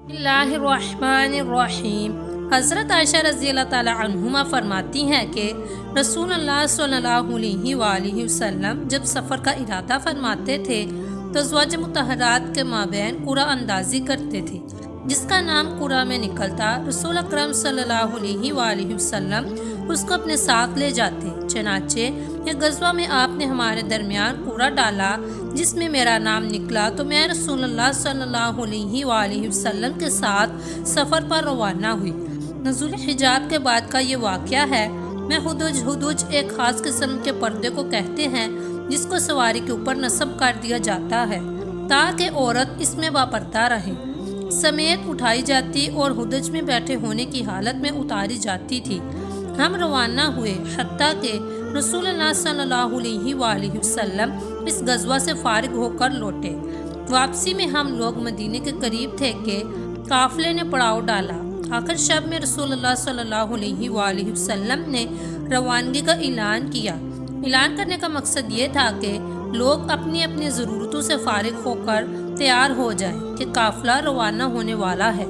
اللہ الرحمن الرحیم۔ حضرت عائشہ رضی اللہ تعالی عنہما فرماتی ہیں کہ رسول اللہ صلی اللہ علیہ وآلہ وسلم جب سفر کا ارادہ فرماتے تھے تو ازواج مطہرات کے مابین قرعہ اندازی کرتے تھے، جس کا نام قرعہ میں نکلتا رسول اکرم صلی اللہ علیہ وآلہ وسلم اس کو اپنے ساتھ لے جاتے۔ چنانچہ یہ غزوہ میں آپ نے ہمارے درمیان قرعہ ڈالا جس میں میرا نام نکلا تو میں رسول اللہ صلی اللہ علیہ وآلہ وسلم کے ساتھ سفر پر روانہ ہوئی۔ نزول حجاب کے بعد کا یہ واقعہ ہے۔ میں ہدوج ایک خاص قسم کے پردے کو کہتے ہیں جس کو سواری کے اوپر نصب کر دیا جاتا ہے تاکہ عورت اس میں باپردہ رہے، سمیت اٹھائی جاتی اور ہدوج میں بیٹھے ہونے کی حالت میں اتاری جاتی تھی۔ ہم روانہ ہوئے حتیٰ کہ رسول اللہ صلی اللہ علیہ وآلہ وسلم اس غزوہ سے فارغ ہو کر لوٹے۔ واپسی میں ہم لوگ مدینے کے قریب تھے کہ قافلے نے پڑاؤ ڈالا۔ آخر شب میں رسول اللہ صلی اللہ علیہ وآلہ وسلم نے روانگی کا اعلان کیا۔ اعلان کرنے کا مقصد یہ تھا کہ لوگ اپنی اپنی ضرورتوں سے فارغ ہو کر تیار ہو جائیں کہ قافلہ روانہ ہونے والا ہے۔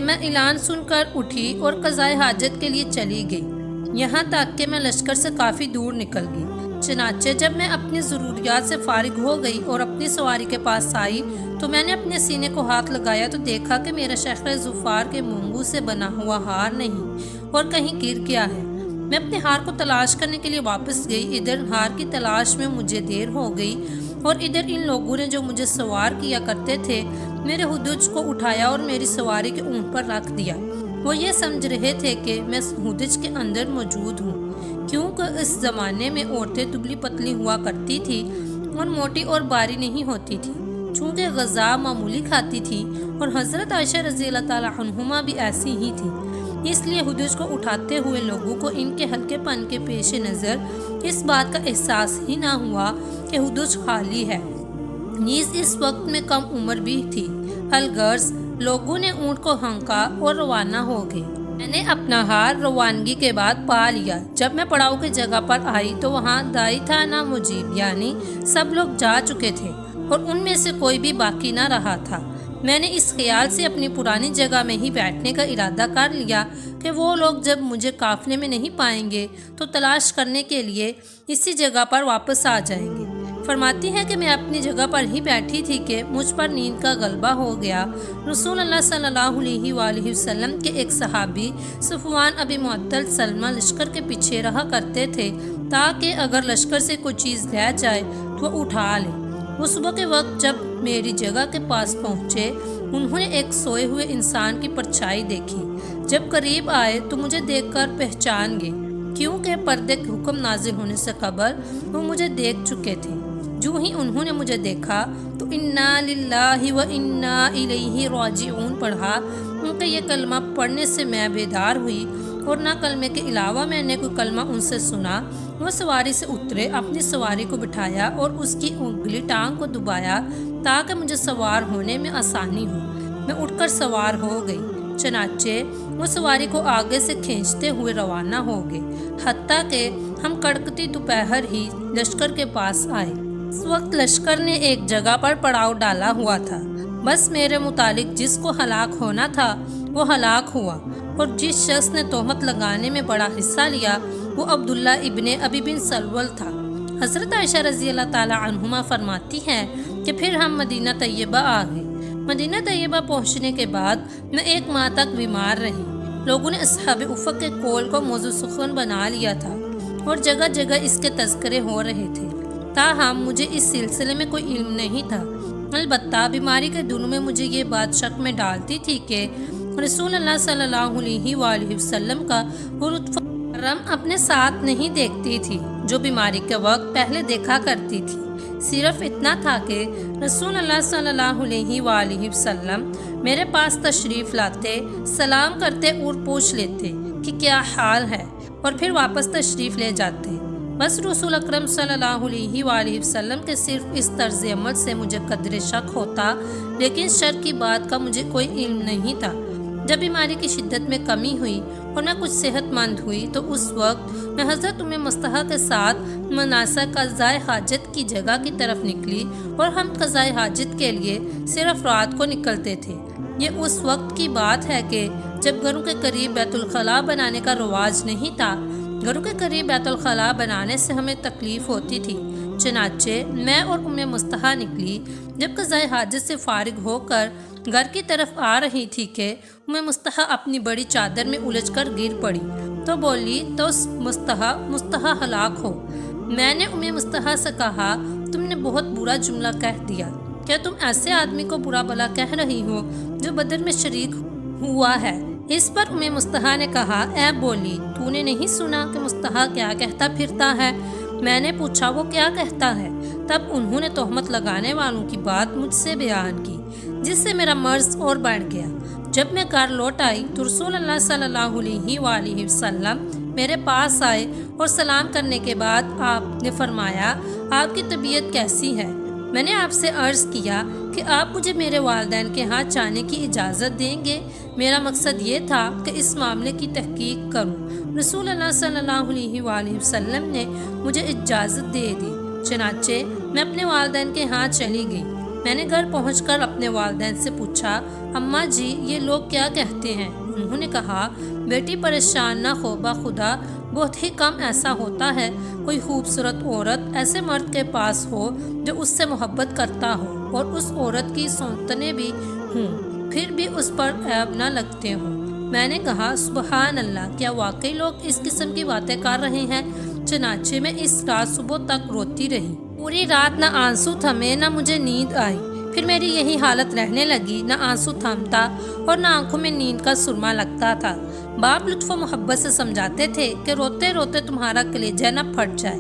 میں اعلان سن کر اٹھی اور قضائے حاجت کے لیے چلی گئی، یہاں تک کہ میں لشکر سے کافی دور نکل گئی۔ چنانچہ جب میں اپنی ضروریات سے فارغ ہو گئی اور اپنی سواری کے پاس آئی تو میں نے اپنے سینے کو ہاتھ لگایا تو دیکھا کہ میرا شخر ظفار کے مونگو سے بنا ہوا ہار نہیں اور کہیں گر گیا ہے۔ میں اپنے ہار کو تلاش کرنے کے لیے واپس گئی۔ ادھر ہار کی تلاش میں مجھے دیر ہو گئی اور ادھر ان لوگوں نے جو مجھے سوار کیا کرتے تھے میرے ہدوج کو اٹھایا اور میری سواری کے اونٹ پر رکھ دیا۔ وہ یہ سمجھ رہے تھے کہ میں ہدوج کے اندر موجود ہوں، کیونکہ اس زمانے میں عورتیں دبلی پتلی ہوا کرتی تھی اور موٹی اور باری نہیں ہوتی تھی، چونکہ غذا معمولی کھاتی تھی اور حضرت عائشہ رضی اللہ تعالی عنہما بھی ایسی ہی تھی۔ اس لیے ہدوج کو اٹھاتے ہوئے لوگوں کو ان کے ہلکے پن کے پیش نظر اس بات کا احساس ہی نہ ہوا کہ ہدوج خالی ہے۔ نیز اس وقت میں کم عمر بھی تھی۔ الغرض لوگوں نے اونٹ کو ہنکا اور روانہ ہو گئے۔ میں نے اپنا ہار روانگی کے بعد پا لیا۔ جب میں پڑاؤ کی جگہ پر آئی تو وہاں دائی تھا نہ مجیب، یعنی سب لوگ جا چکے تھے اور ان میں سے کوئی بھی باقی نہ رہا تھا۔ میں نے اس خیال سے اپنی پرانی جگہ میں ہی بیٹھنے کا ارادہ کر لیا کہ وہ لوگ جب مجھے قافلے میں نہیں پائیں گے تو تلاش کرنے کے لیے اسی جگہ پر واپس آ جائیں گے۔ فرماتی ہے کہ میں اپنی جگہ پر ہی بیٹھی تھی کہ مجھ پر نیند کا غلبہ ہو گیا۔ رسول اللہ صلی اللہ علیہ وآلہ وسلم کے ایک صحابی صفوان ابی معطل سلمہ لشکر کے پیچھے رہا کرتے تھے تاکہ اگر لشکر سے کوئی چیز لے جائے تو وہ اٹھا لے۔ وہ صبح کے وقت جب میری جگہ کے پاس پہنچے انہوں نے ایک سوئے ہوئے انسان کی پرچھائی دیکھی۔ جب قریب آئے تو مجھے دیکھ کر پہچان گئے، کیونکہ پردے کے حکم نازل ہونے سے قبل وہ مجھے دیکھ چکے تھے۔ جو ہی انہوں نے مجھے دیکھا تو انا للہ و انا الیہ راجعون پڑھا۔ ان کا یہ کلمہ پڑھنے سے میں بیدار ہوئی اور نہ کلمے کے علاوہ میں نے کوئی کلمہ ان سے سنا۔ وہ سواری سے اترے، اپنی سواری کو بٹھایا اور اس کی انگلی ٹانگ کو دبایا تاکہ مجھے سوار ہونے میں آسانی ہو۔ میں اٹھ کر سوار ہو گئی۔ چنانچہ وہ سواری کو آگے سے کھینچتے ہوئے روانہ ہو گئے حتیٰ کہ ہم کڑکتی دوپہر ہی لشکر کے پاس آئے۔ اس وقت لشکر نے ایک جگہ پر پڑاؤ ڈالا ہوا تھا۔ بس میرے متعلق جس کو ہلاک ہونا تھا وہ ہلاک ہوا، اور جس شخص نے تہمت لگانے میں بڑا حصہ لیا وہ عبداللہ ابن ابی بن سلول تھا۔ حضرت عائشہ رضی اللہ تعالی عنہما فرماتی ہیں کہ پھر ہم مدینہ طیبہ آ گئے۔ مدینہ طیبہ پہنچنے کے بعد میں ایک ماہ تک بیمار رہی۔ لوگوں نے اصحاب افق کے قول کو موضوع سخن بنا لیا تھا اور جگہ جگہ اس کے تذکرے ہو رہے تھے، تاہم مجھے اس سلسلے میں کوئی علم نہیں تھا۔ البتہ بیماری کے دنوں میں مجھے یہ بات شک میں ڈالتی تھی کہ رسول اللہ صلی اللہ علیہ وآلہ وسلم کا وہ لطف کرم اپنے ساتھ نہیں دیکھتی تھی جو بیماری کے وقت پہلے دیکھا کرتی تھی۔ صرف اتنا تھا کہ رسول اللہ صلی اللہ علیہ وآلہ وسلم میرے پاس تشریف لاتے، سلام کرتے اور پوچھ لیتے کہ کیا حال ہے اور پھر واپس تشریف لے جاتے۔ بس رسول اکرم صلی اللہ علیہ وآلہ وسلم کے صرف اس طرز عمل سے مجھے قدر شک ہوتا، لیکن شک کی بات کا مجھے کوئی علم نہیں تھا۔ جب بیماری کی شدت میں کمی ہوئی اور میں کچھ صحت مند ہوئی تو اس وقت میں حضرت ام مصطحیٰ کے ساتھ مناسک قضائے حاجت کی جگہ کی طرف نکلی اور ہم قضائے حاجت کے لیے صرف رات کو نکلتے تھے۔ یہ اس وقت کی بات ہے کہ جب گھروں کے قریب بیت الخلاء بنانے کا رواج نہیں تھا۔ گھروں کے قریب بیت الخلاء بنانے سے ہمیں تکلیف ہوتی تھی، چنانچہ میں اور ام مصطحیٰ نکلی۔ جب قضائے حاجت سے فارغ ہو کر گھر کی طرف آ رہی تھی کہ ام مصطحیٰ اپنی بڑی چادر میں الجھ کر گر پڑی تو بولی، تو مصطحیٰ ہلاک ہو۔ میں نے ام مصطحیٰ سے کہا، تم نے بہت برا جملہ کہہ دیا، کیا تم ایسے آدمی کو برا بلا کہہ رہی ہو جو بدر میں شریک ہوا ہے؟ اس پر ام مصطحیٰ نے کہا، اے بولی، تو نے نہیں سنا کہ مصطحیٰ کیا کہتا پھرتا ہے؟ میں نے پوچھا، وہ کیا کہتا ہے؟ تب انہوں نے تہمت لگانے والوں کی بات مجھ سے بیان کی، جس سے میرا مرض اور بڑھ گیا۔ جب میں گھر لوٹ آئی تو رسول اللہ صلی اللہ علیہ وآلہ وسلم میرے پاس آئے اور سلام کرنے کے بعد آپ نے فرمایا، آپ کی طبیعت کیسی ہے؟ میں نے آپ سے عرض کیا کہ آپ مجھے میرے والدین کے ہاں جانے کی اجازت دیں گے؟ میرا مقصد یہ تھا کہ اس معاملے کی تحقیق کروں۔ رسول اللہ صلی اللہ علیہ وآلہ وسلم نے مجھے اجازت دے دی، چنانچہ میں اپنے والدین کے ہاں چلی گئی۔ میں نے گھر پہنچ کر اپنے والدین سے پوچھا، اماں جی یہ لوگ کیا کہتے ہیں؟ انہوں نے کہا، بیٹی پریشان نہ ہو، بخدا بہت ہی کم ایسا ہوتا ہے کوئی خوبصورت عورت ایسے مرد کے پاس ہو جو اس سے محبت کرتا ہو اور اس عورت کی سونتنے بھی ہوں، پھر بھی اس پر عیب نہ لگتے ہوں۔ میں نے کہا، سبحان اللہ، کیا واقعی لوگ اس قسم کی باتیں کر رہے ہیں؟ چنانچہ میں اس رات صبح تک روتی رہی۔ پوری رات نہ آنسو تھمے نہ مجھے نیند آئی۔ پھر میری یہی حالت رہنے لگی، نہ آنسو تھمتا اور نہ آنکھوں میں نیند کا سرما لگتا تھا۔ باپ لطف و محبت سے سمجھاتے تھے کہ روتے روتے تمہارا کلیجہ نہ پھٹ جائے۔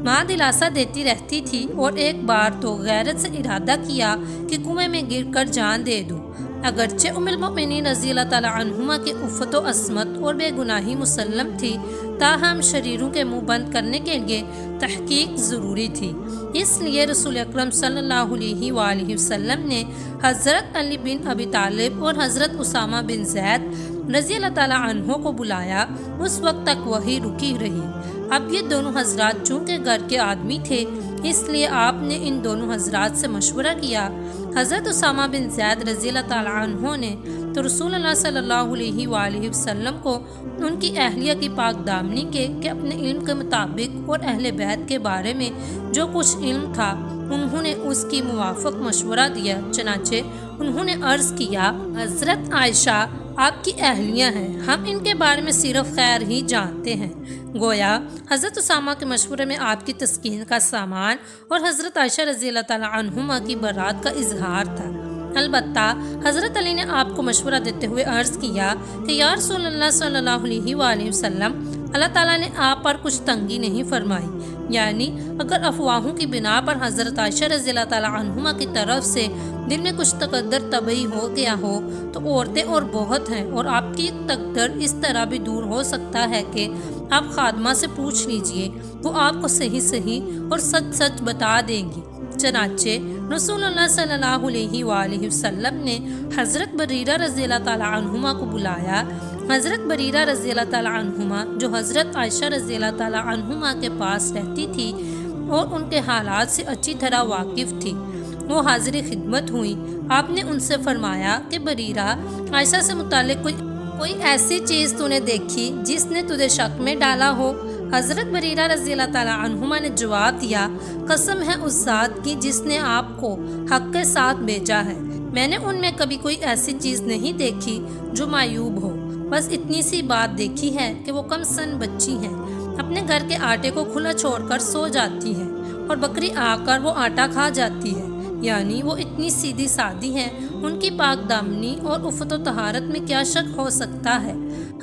ماں دلاسا دیتی رہتی تھی اور ایک بار تو غیرت سے ارادہ کیا کہ کنویں میں گر کر جان دے دوں۔ اگرچہ ام المؤمنین رضی اللہ تعالی عنہما کی عفت و عصمت اور بے گناہی مسلم تھی، تاہم شریروں کے منہ بند کرنے کے لیے تحقیق ضروری تھی۔ اس لیے رسول اکرم صلی اللہ علیہ وآلہ وسلم نے حضرت علی بن ابی طالب اور حضرت اسامہ بن زید رضی اللہ تعالی عنہ کو بلایا۔ اس وقت تک وحی رکی رہی۔ اب یہ دونوں حضرات چونکہ گھر کے آدمی تھے، اس لیے آپ نے ان دونوں حضرات سے مشورہ کیا۔ حضرت اسامہ بن زید رضی اللہ تعالی عنہ نے تو رسول اللہ صلی اللہ علیہ وآلہ وسلم کو ان کی اہلیہ کی پاک دامنی کے کہ اپنے علم کے مطابق اور اہل بیت کے بارے میں جو کچھ علم تھا انہوں نے اس کی موافق مشورہ دیا۔ چنانچہ انہوں نے عرض کیا، حضرت عائشہ آپ کی اہلیہ ہیں، ہم ان کے بارے میں صرف خیر ہی جانتے ہیں۔ گویا حضرت اسامہ کے مشورے میں آپ کی تسکین کا سامان اور حضرت عائشہ رضی اللہ تعالی عنہما کی برات کا اظہار تھا۔ البتہ حضرت علی نے آپ کو مشورہ دیتے ہوئے عرض کیا کہ یا رسول اللہ صلی اللہ علیہ وآلہ وسلم، اللہ تعالیٰ نے آپ پر کچھ تنگی نہیں فرمائی، یعنی اگر افواہوں کی بنا پر حضرت عائشہ رضی اللہ تعالی عنہما کی طرف سے دل میں کچھ تقدر طبعی ہو گیا ہو تو عورتیں اور بہت ہیں، اور آپ کی تقدر اس طرح بھی دور ہو سکتا ہے کہ آپ خادمہ سے پوچھ لیجئے، وہ آپ کو صحیح اور سچ سچ بتا دیں گی۔ چنانچہ رسول اللہ صلی اللہ علیہ وآلہ وسلم نے حضرت بریرہ رضی اللہ تعالی عنہما کو بلایا۔ حضرت بریرہ رضی اللہ تعالی عنہما جو حضرت عائشہ رضی اللہ تعالی عنہما کے پاس رہتی تھی اور ان کے حالات سے اچھی طرح واقف تھی، وہ حاضر خدمت ہوئی۔ آپ نے ان سے فرمایا کہ بریرہ، عائشہ سے متعلق کوئی ایسی چیز تو نے دیکھی جس نے تجھے شک میں ڈالا ہو؟ حضرت بریرہ رضی اللہ تعالی عنہما نے جواب دیا، قسم ہے اس ذات کی جس نے آپ کو حق کے ساتھ بھیجا ہے، میں نے ان میں کبھی کوئی ایسی چیز نہیں دیکھی جو معیوب ہو، بس اتنی سی بات دیکھی ہے کہ وہ کم سن بچی ہیں، اپنے گھر کے آٹے کو کھلا چھوڑ کر سو جاتی ہے اور بکری آ کر وہ آٹا کھا جاتی ہے، یعنی وہ اتنی سیدھی سادی ہیں، ان کی پاک دامنی اور عفت و طہارت میں کیا شک ہو سکتا ہے؟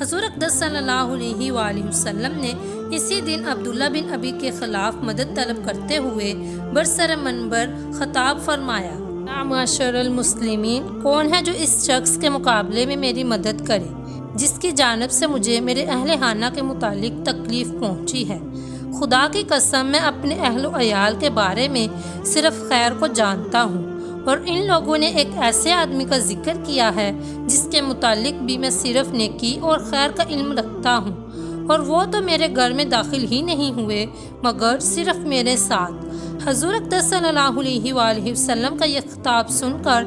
حضور اقدس صلی اللہ علیہ وآلہ وسلم نے اسی دن عبداللہ بن ابی کے خلاف مدد طلب کرتے ہوئے برسر منبر خطاب فرمایا، یا معاشر المسلمین، کون ہے جو اس شخص کے مقابلے میں میری مدد کرے جس کی جانب سے مجھے میرے اہل خانہ کے متعلق تکلیف پہنچی ہے؟ خدا کی قسم میں اپنے اہل و عیال کے بارے میں صرف خیر کو جانتا ہوں، اور ان لوگوں نے ایک ایسے آدمی کا ذکر کیا ہے جس کے متعلق بھی میں صرف نیکی اور خیر کا علم رکھتا ہوں، اور وہ تو میرے گھر میں داخل ہی نہیں ہوئے مگر صرف میرے ساتھ۔ حضور اقدس صلی اللہ علیہ وآلہ وسلم کا یہ خطاب سن کر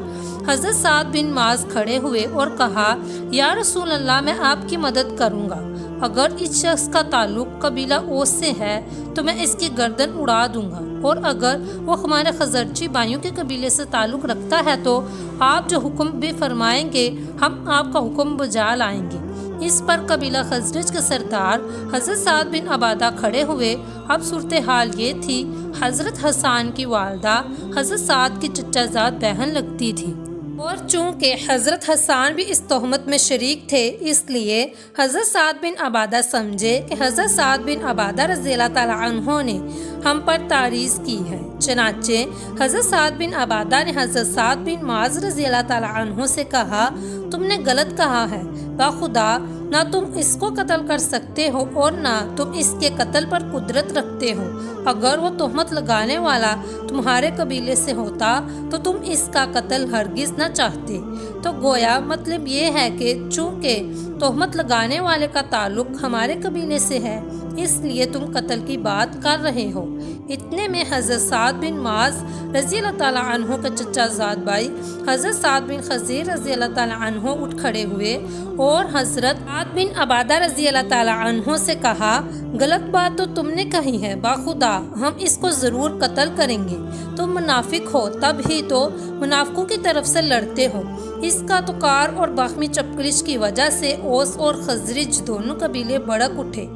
حضرت سعد بن معاذ کھڑے ہوئے اور کہا، یا رسول اللہ، میں آپ کی مدد کروں گا۔ اگر اس شخص کا تعلق قبیلہ اوس سے ہے تو میں اس کی گردن اڑا دوں گا، اور اگر وہ ہمارے خزرجی بھائیوں کے قبیلے سے تعلق رکھتا ہے تو آپ جو حکم بھی فرمائیں گے ہم آپ کا حکم بجا لائیں گے۔ اس پر قبیلہ خزرج کے سردار حضرت سعد بن عبادہ کھڑے ہوئے۔ اب صورتحال یہ تھی، حضرت حسان کی والدہ حضرت سعد کی چچا زاد بہن لگتی تھی، اور چونکہ حضرت حسان بھی اس تہمت میں شریک تھے، اس لیے حضرت سعد بن عبادہ سمجھے کہ حضرت سعد بن عبادہ رضی اللہ تعالیٰ عنہ نے ہم پر تعریض کی ہے۔ چنانچہ حضرت سعد بن عبادہ نے حضرت سعد بن معاذ رضی اللہ تعالیٰ عنہ سے کہا، تم نے غلط کہا ہے، باخدا نہ تم اس کو قتل کر سکتے ہو اور نہ تم اس کے قتل پر قدرت رکھتے ہو۔ اگر وہ تہمت لگانے والا تمہارے قبیلے سے ہوتا تو تم اس کا قتل ہرگز نہ چاہتے۔ تو گویا مطلب یہ ہے کہ چونکہ تہمت لگانے والے کا تعلق ہمارے قبیلے سے ہے، اس لیے تم قتل کی بات کر رہے ہو۔ اتنے میں حضرت سعد بن معاذ رضی اللہ تعالیٰ عنہ کا چچا زاد بھائی حضرت سعد بن خزیر رضی اللہ تعالیٰ عنہ اٹھ کھڑے ہوئے اور حضرت سعد بن عبادہ رضی اللہ تعالیٰ عنہ سے کہا، غلط بات تو تم نے کہی ہے، باخدا ہم اس کو ضرور قتل کریں گے۔ تم منافق ہو، تب ہی تو منافقوں کی طرف سے لڑتے ہو۔ اس کا تو کار اور باہمی چپکلش کی وجہ سے اوس اور خزرج دونوں قبیلے بھڑک اٹھے،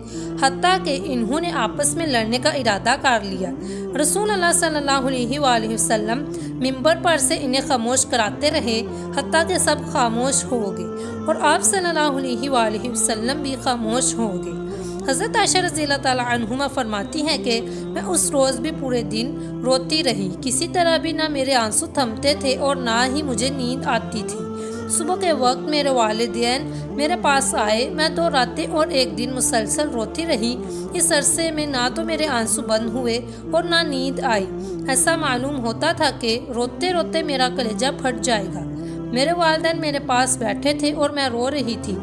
حتیٰ کہ انہوں نے آپس میں لڑنے کا ارادہ کر لیا۔ رسول اللہ صلی اللہ علیہ وآلہ وسلم ممبر پر سے انہیں خاموش کراتے رہے حتیٰ کہ سب خاموش ہو گئے، اور آپ صلی اللہ علیہ وآلہ وسلم بھی خاموش ہو گئے۔ حضرت عائشہ رضی اللہ تعالیٰ عنہما فرماتی ہیں کہ میں اس روز بھی پورے دن روتی رہی، کسی طرح بھی نہ میرے آنسو تھمتے تھے اور نہ ہی مجھے نیند آتی تھی۔ صبح کے وقت میرے والدین میرے پاس آئے، میں 2 راتیں اور 1 دن مسلسل روتی رہی۔ اس عرصے میں نہ تو میرے آنسو بند ہوئے اور نہ نیند آئی، ایسا معلوم ہوتا تھا کہ روتے روتے میرا کلیجہ پھٹ جائے گا۔ میرے والدین میرے پاس بیٹھے تھے اور میں رو رہی تھی۔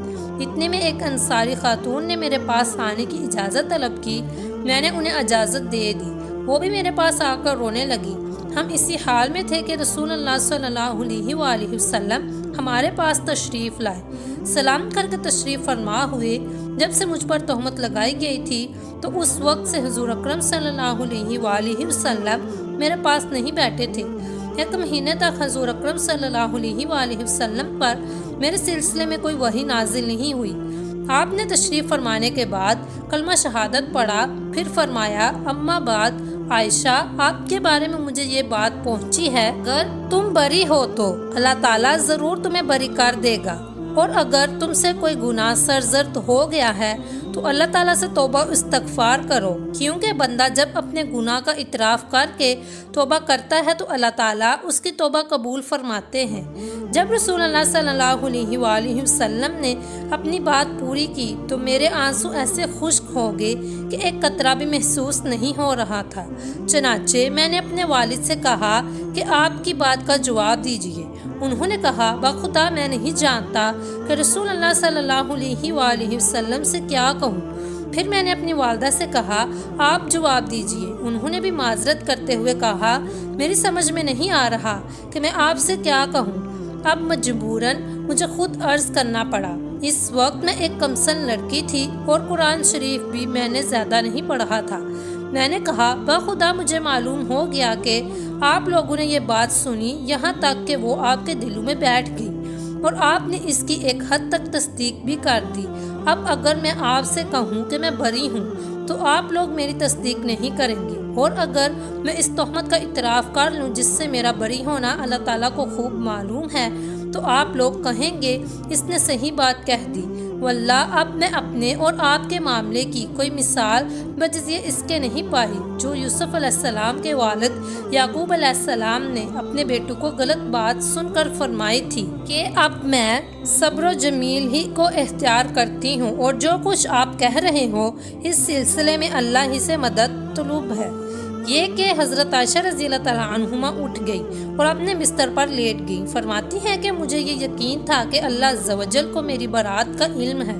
اتنے میں ایک انصاری خاتون نے میرے پاس آنے کی اجازت طلب کی، میں نے انہیں اجازت دے دی، وہ بھی میرے پاس آ کر رونے لگی۔ ہم اسی حال میں تھے کہ رسول اللہ صلی اللہ علیہ وآلہ وسلم ہمارے پاس تشریف لائے، سلام کر کے تشریف فرما ہوئے۔ جب سے مجھ پر تہمت لگائی گئی تھی تو اس وقت سے حضور اکرم صلی اللہ علیہ وآلہ وسلم میرے پاس نہیں بیٹھے تھے۔ 1 مہینے تک حضور اکرم صلی اللہ علیہ وآلہ وسلم پر میرے سلسلے میں کوئی وحی نازل نہیں ہوئی۔ آپ نے تشریف فرمانے کے بعد کلمہ شہادت پڑھا، پھر فرمایا، اما بعد عائشہ، آپ کے بارے میں مجھے یہ بات پہنچی ہے، اگر تم بری ہو تو اللہ تعالیٰ ضرور تمہیں بری کر دے گا، اور اگر تم سے کوئی گناہ سرزد ہو گیا ہے تو اللہ تعالیٰ سے توبہ استغفار کرو، کیونکہ بندہ جب اپنے گناہ کا اعتراف کر کے توبہ کرتا ہے تو اللہ تعالیٰ اس کی توبہ قبول فرماتے ہیں۔ جب رسول اللہ صلی اللہ علیہ وآلہ وسلم نے اپنی بات پوری کی تو میرے آنسو ایسے خشک ہو گئے کہ ایک قطرہ بھی محسوس نہیں ہو رہا تھا۔ چنانچہ میں نے اپنے والد سے کہا کہ آپ کی بات کا جواب دیجیے۔ انہوں نے کہا، باخدا میں نہیں جانتا کہ رسول اللہ صلی اللہ علیہ وآلہ وسلم سے کیا کہوں۔ پھر میں نے اپنی والدہ سے کہا، آپ جواب دیجیے۔ انہوں نے بھی معذرت کرتے ہوئے کہا، میری سمجھ میں نہیں آ رہا کہ میں آپ سے کیا کہوں۔ اب مجبوراً مجھے خود عرض کرنا پڑا۔ اس وقت میں ایک کمسن لڑکی تھی اور قرآن شریف بھی میں نے زیادہ نہیں پڑھا تھا۔ میں نے کہا، باخدا مجھے معلوم ہو گیا کہ آپ لوگوں نے یہ بات سنی، یہاں تک کہ وہ آپ کے دلوں میں بیٹھ گئی، اور آپ نے اس کی ایک حد تک تصدیق بھی کر دی۔ اب اگر میں آپ سے کہوں کہ میں بری ہوں تو آپ لوگ میری تصدیق نہیں کریں گے، اور اگر میں اس تہمت کا اعتراف کر لوں جس سے میرا بری ہونا اللہ تعالیٰ کو خوب معلوم ہے تو آپ لوگ کہیں گے اس نے صحیح بات کہہ دی۔ واللہ اب میں اپنے اور آپ کے معاملے کی کوئی مثال بجزیہ اس کے نہیں پائی جو یوسف علیہ السلام کے والد یعقوب علیہ السلام نے اپنے بیٹوں کو غلط بات سن کر فرمائی تھی کہ اب میں صبر و جمیل ہی کو اختیار کرتی ہوں، اور جو کچھ آپ کہہ رہے ہو اس سلسلے میں اللہ ہی سے مدد طلب ہے۔ یہ کہ حضرت عائشہ رضی اللہ تعالیٰ عنہما اٹھ گئی اور اپنے بستر پر لیٹ گئی۔ فرماتی ہیں کہ مجھے یہ یقین تھا کہ اللہ عز و جل کو میری برات کا علم ہے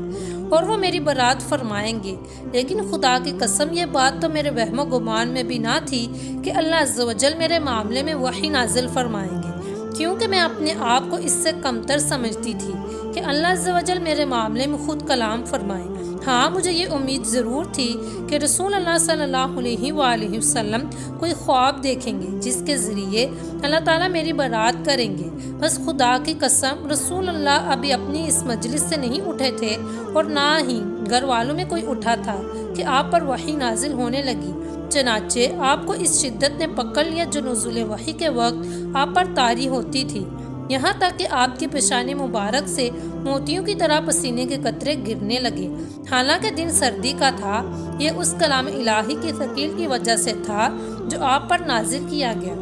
اور وہ میری برات فرمائیں گے، لیکن خدا کی قسم یہ بات تو میرے وہم و گمان میں بھی نہ تھی کہ اللہ عز و جل میرے معاملے میں وحی نازل فرمائیں گے، کیونکہ میں اپنے آپ کو اس سے کمتر سمجھتی تھی کہ اللہ عز و جل میرے معاملے میں خود کلام فرمائیں۔ ہاں، مجھے یہ امید ضرور تھی کہ رسول اللہ صلی اللہ علیہ وآلہ وسلم کوئی خواب دیکھیں گے جس کے ذریعے اللہ تعالیٰ میری برات کریں گے، بس خدا کی قسم رسول اللہ ابھی اپنی اس مجلس سے نہیں اٹھے تھے اور نہ ہی گھر والوں میں کوئی اٹھا تھا کہ آپ پر وحی نازل ہونے لگی۔ چنانچہ آپ کو اس شدت نے پکڑ لیا جو نزول وحی کے وقت آپ پر طاری ہوتی تھی، یہاں تک کہ آپ کی پیشانی مبارک سے موتیوں کی طرح پسینے کے قطرے گرنے لگے۔ حالانکہ دن سردی کا تھا، یہ اس کلام الہی کی ثقیل کی وجہ سے تھا جو آپ پر نازل کیا گیا۔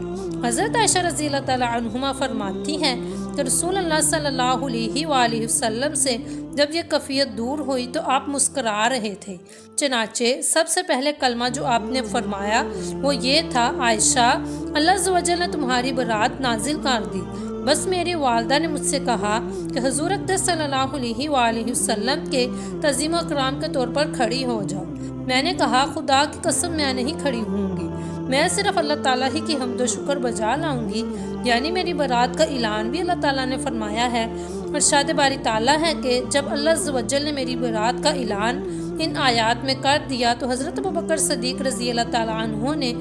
حضرت عائشہ رضی اللہ تعالیٰ عنہما فرماتی ہیں کہ رسول اللہ صلی اللہ علیہ وآلہ وسلم سے جب یہ کیفیت دور ہوئی تو آپ مسکرا رہے تھے۔ چنانچہ سب سے پہلے کلمہ جو آپ نے فرمایا وہ یہ تھا، عائشہ، اللہ عز و جل نے تمہاری برات نازل کر دی۔ بس میری والدہ نے مجھ سے کہا کہ حضور اقدس صلی اللہ علیہ وآلہ وسلم کے تعظیم و اکرام کے طور پر کھڑی ہو جاؤ۔ میں نے کہا، خدا کی قسم میں نہیں کھڑی ہوں گی، میں صرف اللہ تعالیٰ ہی کی حمد و شکر بجا لاؤں گی، یعنی میری برات کا اعلان بھی اللہ تعالیٰ نے فرمایا ہے۔ ارشاد باری تعالیٰ ہے کہ جب اللہ عز و جل نے میری برات کا اعلان ان آیات میں کر دیا تو حضرت ابوبکر صدیق رضی اللہ تعالیٰ عنہ نے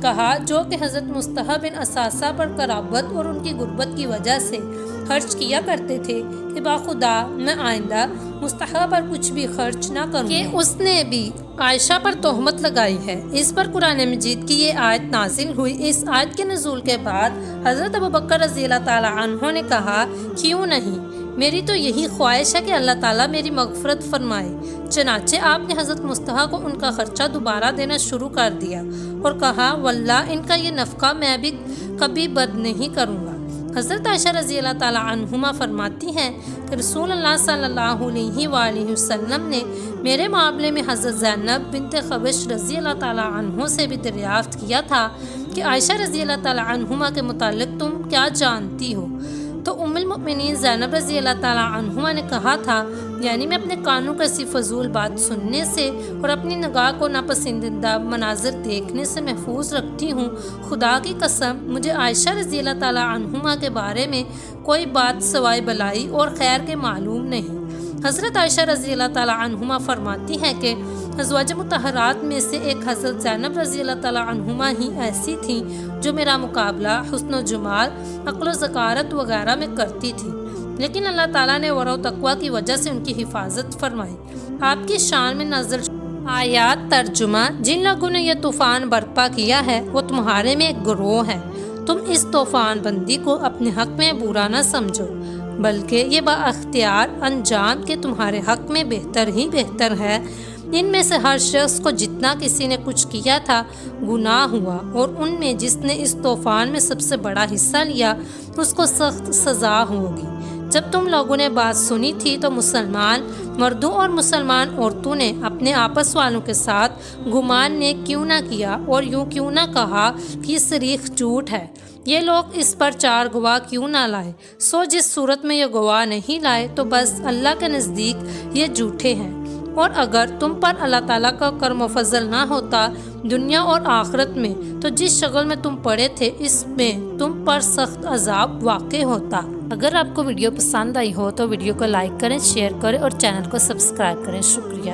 کہا، جو کہ حضرت مصطفیٰ بن اساسہ پر قرابت اور ان کی غربت کی وجہ سے خرچ کیا کرتے تھے، کہ باخدا میں آئندہ مصطفیٰ پر کچھ بھی خرچ نہ کروں، کہ اس نے بھی عائشہ پر تہمت لگائی ہے۔ اس پر قرآن مجید کی یہ آیت نازل ہوئی۔ اس آیت کے نزول کے بعد حضرت ابوبکر رضی اللہ تعالیٰ عنہ نے کہا، کیوں نہیں، میری تو یہی خواہش ہے کہ اللہ تعالیٰ میری مغفرت فرمائے۔ چنانچہ آپ نے حضرت مصطفیٰ کو ان کا خرچہ دوبارہ دینا شروع کر دیا اور کہا، واللہ ان کا یہ نفقہ میں بھی کبھی بد نہیں کروں گا۔ حضرت عائشہ رضی اللہ تعالیٰ عنہما فرماتی ہیں کہ رسول اللہ صلی اللہ علیہ وآلہ وسلم نے میرے معاملے میں حضرت زینب بنت خبش رضی اللہ تعالیٰ عنہ سے بھی دریافت کیا تھا کہ عائشہ رضی اللہ تعالیٰ عنہما کے متعلق تم کیا جانتی ہو؟ تو ام المؤمنین زینب رضی اللہ تعالیٰ عنہما نے کہا تھا، یعنی میں اپنے کانوں کو ایسی فضول بات سننے سے اور اپنی نگاہ کو ناپسندیدہ مناظر دیکھنے سے محفوظ رکھتی ہوں۔ خدا کی قسم مجھے عائشہ رضی اللہ تعالیٰ عنہما کے بارے میں کوئی بات سوائے بلائی اور خیر کے معلوم نہیں۔ حضرت عائشہ رضی اللہ تعالیٰ عنہما فرماتی ہیں کہ ازواج مطہرات میں سے ایک حضرت زینب رضی اللہ تعالیٰ عنہما ہی ایسی تھیں جو میرا مقابلہ حسن و جمال، عقل و ذکارت وغیرہ میں کرتی تھی، لیکن اللہ تعالیٰ نے ورع و تقویٰ کی وجہ سے ان کی حفاظت فرمائی۔ آپ کی شان میں نازل آیات ترجمہ، جن لوگوں نے یہ طوفان برپا کیا ہے وہ تمہارے میں ایک گروہ ہے، تم اس طوفان بندی کو اپنے حق میں برا نہ سمجھو، بلکہ یہ با اختیار انجام کے تمہارے حق میں بہتر ہی بہتر ہے۔ ان میں سے ہر شخص کو جتنا کسی نے کچھ کیا تھا گناہ ہوا، اور ان میں جس نے اس طوفان میں سب سے بڑا حصہ لیا اس کو سخت سزا ہوگی۔ جب تم لوگوں نے بات سنی تھی تو مسلمان مردوں اور مسلمان عورتوں نے اپنے آپس والوں کے ساتھ گمان نے کیوں نہ کیا اور یوں کیوں نہ کہا کہ یہ صریح جھوٹ ہے، یہ لوگ اس پر 4 گواہ کیوں نہ لائے؟ سو جس صورت میں یہ گواہ نہیں لائے تو بس اللہ کے نزدیک یہ جھوٹے ہیں، اور اگر تم پر اللہ تعالیٰ کا کرم و فضل نہ ہوتا دنیا اور آخرت میں تو جس شغل میں تم پڑے تھے اس میں تم پر سخت عذاب واقع ہوتا۔ اگر آپ کو ویڈیو پسند آئی ہو تو ویڈیو کو لائک کریں، شیئر کریں اور چینل کو سبسکرائب کریں۔ شکریہ۔